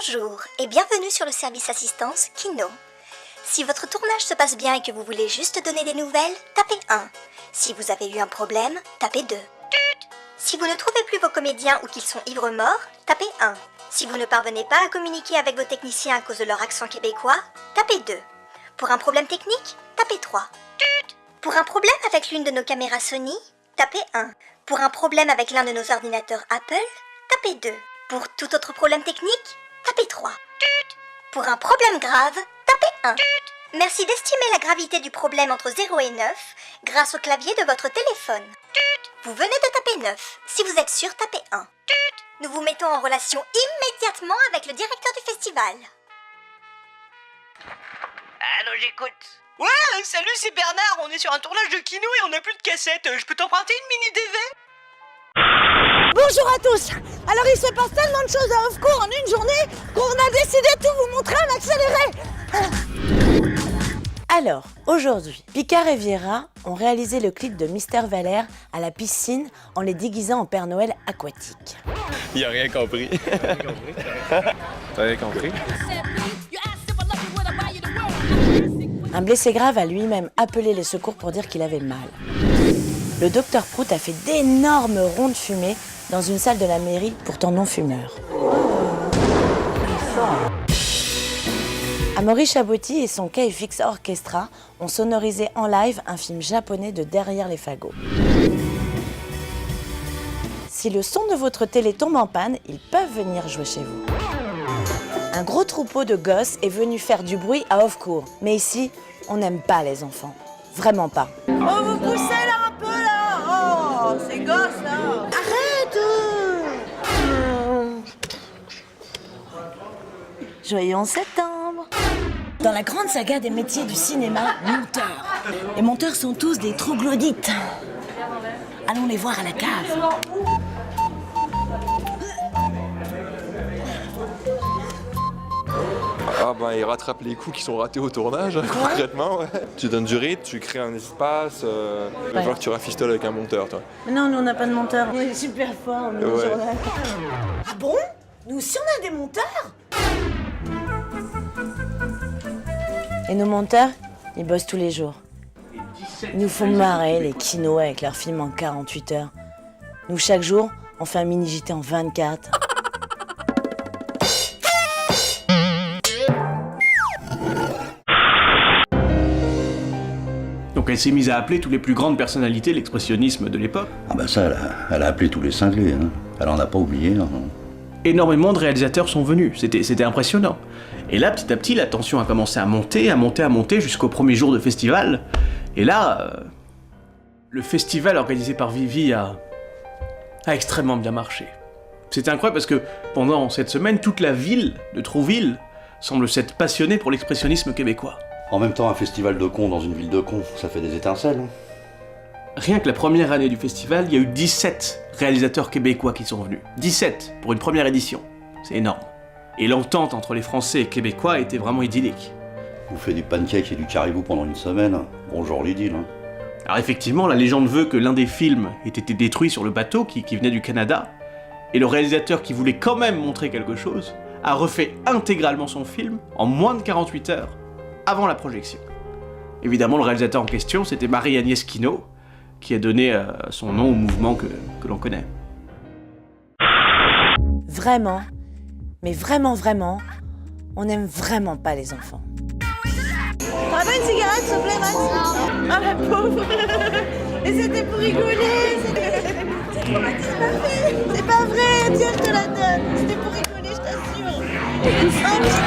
Bonjour et bienvenue sur le service assistance Kino. Si votre tournage se passe bien et que vous voulez juste donner des nouvelles, tapez 1. Si vous avez eu un problème, tapez 2. Si vous ne trouvez plus vos comédiens ou qu'ils sont ivres morts, tapez 1. Si vous ne parvenez pas à communiquer avec vos techniciens à cause de leur accent québécois, tapez 2. Pour un problème technique, tapez 3. Pour un problème avec l'une de nos caméras Sony, tapez 1. Pour un problème avec l'un de nos ordinateurs Apple, tapez 2. Pour tout autre problème technique, tapez 3. Pour un problème grave, tapez 1. Merci d'estimer la gravité du problème entre 0 et 9 grâce au clavier de votre téléphone. Vous venez de taper 9. Si vous êtes sûr, tapez 1. Nous vous mettons en relation immédiatement avec le directeur du festival. Allô, j'écoute. Ouais, salut, c'est Bernard, on est sur un tournage de Kino et on n'a plus de cassette. Je peux t'emprunter une mini DV? Bonjour à tous. Alors il se passe tellement de choses à Off-Court en une journée qu'on a décidé de tout vous montrer en accéléré. Alors, aujourd'hui, Picard et Viera ont réalisé le clip de Mister Valère à la piscine en les déguisant en Père Noël aquatique. Il a rien compris. T'as rien compris? Un blessé grave a lui-même appelé les secours pour dire qu'il avait mal. Le docteur Prout a fait d'énormes ronds de fumée dans une salle de la mairie, pourtant non fumeur. Amaury Chabotti et son KFX Orchestra ont sonorisé en live un film japonais de Derrière les fagots. Si le son de votre télé tombe en panne, ils peuvent venir jouer chez vous. Un gros troupeau de gosses est venu faire du bruit à Off-Court. Mais ici, on n'aime pas les enfants. Vraiment pas. Oh, vous poussez là un peu là. Oh, ces gosses là. Arrête. Joyeux en septembre. Dans la grande saga des métiers du cinéma, monteurs. Les monteurs sont tous des troglodytes. Allons les voir à la cave. Ah ben il rattrape les coups qui sont ratés au tournage, concrètement. Ouais. Tu donnes du rythme, tu crées un espace. Il va falloir que tu rafistoles avec un monteur, toi. Non, nous on n'a pas de monteur. On est super forts, nous, Ouais. journal. Ah bon? Nous aussi on a des monteurs? Et nos monteurs, ils bossent tous les jours. Ils nous font marrer les kinos avec leurs films en 48 heures. Nous, chaque jour, on fait un mini JT en 24. Donc elle s'est mise à appeler toutes les plus grandes personnalités de l'expressionnisme de l'époque. Ah bah ça, elle a appelé tous les cinglés, hein. Elle en a pas oublié. Hein. Énormément de réalisateurs sont venus, c'était impressionnant. Et là, petit à petit, la tension a commencé à monter jusqu'au premier jour de festival. Et là, le festival organisé par Vivi a extrêmement bien marché. C'était incroyable parce que pendant cette semaine, toute la ville de Trouville semble s'être passionnée pour l'expressionnisme québécois. En même temps, un festival de cons dans une ville de cons, ça fait des étincelles. Hein. Rien que la première année du festival, il y a eu 17 réalisateurs québécois qui sont venus. 17 pour une première édition. C'est énorme. Et l'entente entre les Français et Québécois était vraiment idyllique. Vous faites du pancake et du caribou pendant une semaine. Bonjour l'idylle. Hein. Alors effectivement, la légende veut que l'un des films ait été détruit sur le bateau qui venait du Canada. Et le réalisateur qui voulait quand même montrer quelque chose a refait intégralement son film en moins de 48 heures avant la projection. Évidemment, le réalisateur en question, c'était Marie-Agnès Kinault, qui a donné son nom au mouvement que l'on connaît. Vraiment, mais vraiment, on n'aime vraiment pas les enfants. T'aurais pas une cigarette s'il te plaît, Max? Ah la pauvre. Et c'était pour rigoler. C'est traumatisme ma fille. C'est pas vrai, tiens je te la donne. C'était pour rigoler, je t'assure. Oh putain.